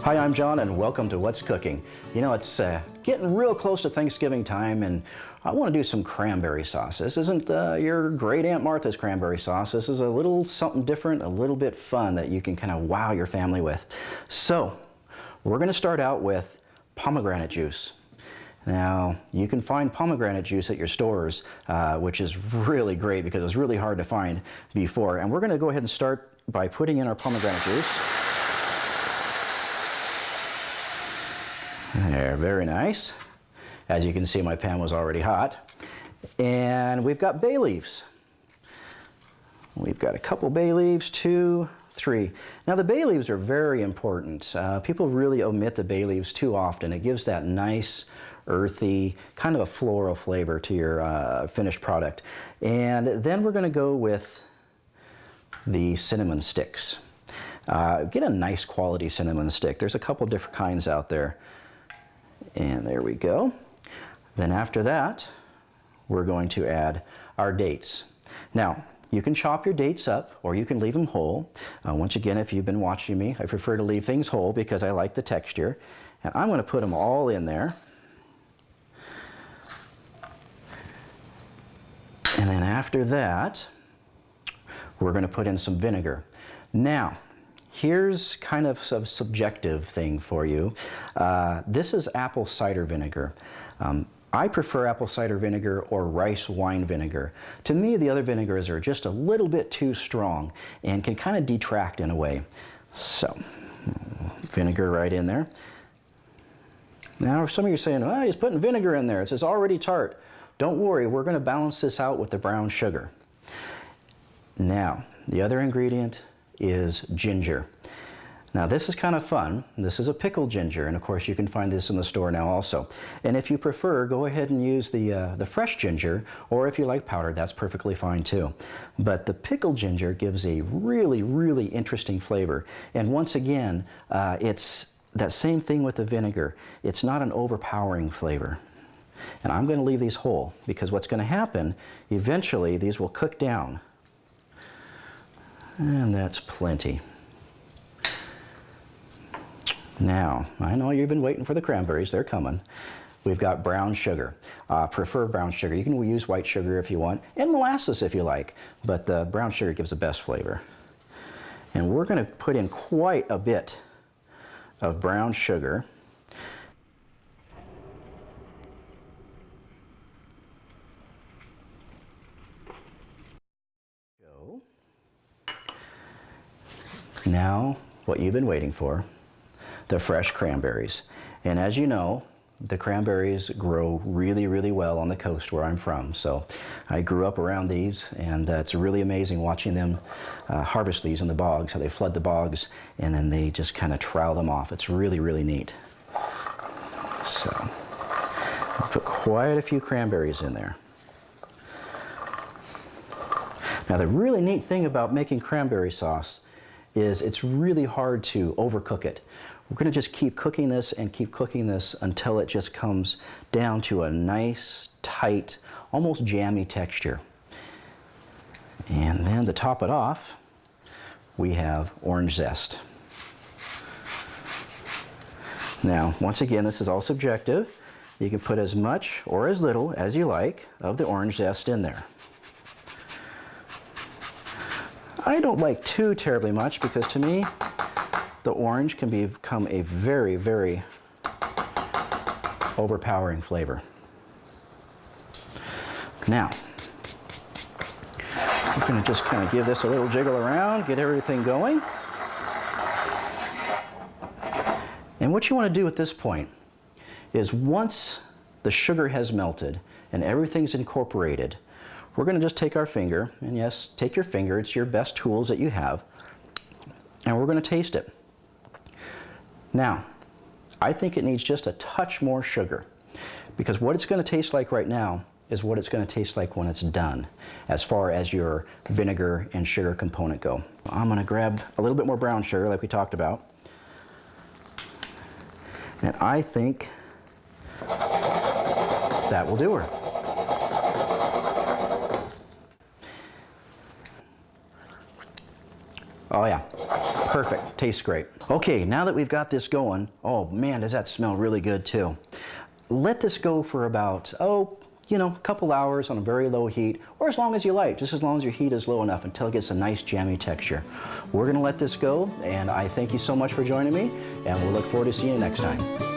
Hi, I'm John and welcome to What's Cooking. You know, it's getting real close to Thanksgiving time and I want to do some cranberry sauce. This isn't your great Aunt Martha's cranberry sauce. This is a little something different, a little bit fun that you can kind of wow your family with. So, we're going to start out with pomegranate juice. Now, you can find pomegranate juice at your stores, which is really great because it was really hard to find before. And we're going to go ahead and start by putting in our pomegranate juice. There, very nice. As you can see, my pan was already hot. And we've got bay leaves. We've got a couple bay leaves, 2, 3. Now the bay leaves are very important. People really omit the bay leaves too often. It gives that nice, earthy, kind of a floral flavor to your finished product. And then we're going to go with the cinnamon sticks. Get a nice quality cinnamon stick. There's a couple different kinds out there. And there we go. Then after that, we're going to add our dates. Now, you can chop your dates up or you can leave them whole. Once again, if you've been watching me, I prefer to leave things whole because I like the texture. And I'm going to put them all in there. And then after that, we're going to put in some vinegar. Now, here's kind of a subjective thing for you. This is apple cider vinegar. I prefer apple cider vinegar or rice wine vinegar. To me, the other vinegars are just a little bit too strong and can kind of detract in a way. So, vinegar right in there. Now, some of you are saying, oh, he's putting vinegar in there. It's already tart. Don't worry, we're going to balance this out with the brown sugar. Now, the other ingredient is ginger. Now this is kind of fun. This is a pickled ginger, and of course you can find this in the store now also. And if you prefer, go ahead and use the fresh ginger, or if you like powdered, that's perfectly fine too. But the pickled ginger gives a really, really interesting flavor. And once again, it's that same thing with the vinegar. It's not an overpowering flavor. And I'm going to leave these whole because what's going to happen, eventually these will cook down. And that's plenty. Now, I know you've been waiting for the cranberries. They're coming. We've got brown sugar. Prefer brown sugar. You can use white sugar if you want, and molasses if you like, but brown sugar gives the best flavor. And we're going to put in quite a bit of brown sugar. Now, what you've been waiting for, the fresh cranberries. And as you know, the cranberries grow really, really well on the coast where I'm from. So I grew up around these, and it's really amazing watching them harvest these in the bogs, how they flood the bogs, and then they just kind of trowel them off. It's really, really neat. So I'll put quite a few cranberries in there. Now the really neat thing about making cranberry sauce is it's really hard to overcook it. We're going to just keep cooking this and keep cooking this until it just comes down to a nice, tight, almost jammy texture. And then to top it off, we have orange zest. Now, once again, this is all subjective. You can put as much or as little as you like of the orange zest in there. I don't like too terribly much because to me, the orange can become a very, very overpowering flavor. Now, I'm going to just kind of give this a little jiggle around, get everything going. And what you want to do at this point is once the sugar has melted and everything's incorporated, we're going to just take our finger, and yes, take your finger, it's your best tools that you have, and we're going to taste it. Now, I think it needs just a touch more sugar, because what it's going to taste like right now is what it's going to taste like when it's done, as far as your vinegar and sugar component go. I'm going to grab a little bit more brown sugar like we talked about, and I think that will do her. Oh yeah, Perfect, tastes great. Okay, now that we've got this going, oh man, does that smell really good too. Let this go for about, a couple hours on a very low heat, or as long as you like, just as long as your heat is low enough until it gets a nice jammy texture. We're gonna let this go, and I thank you so much for joining me, and we'll look forward to seeing you next time.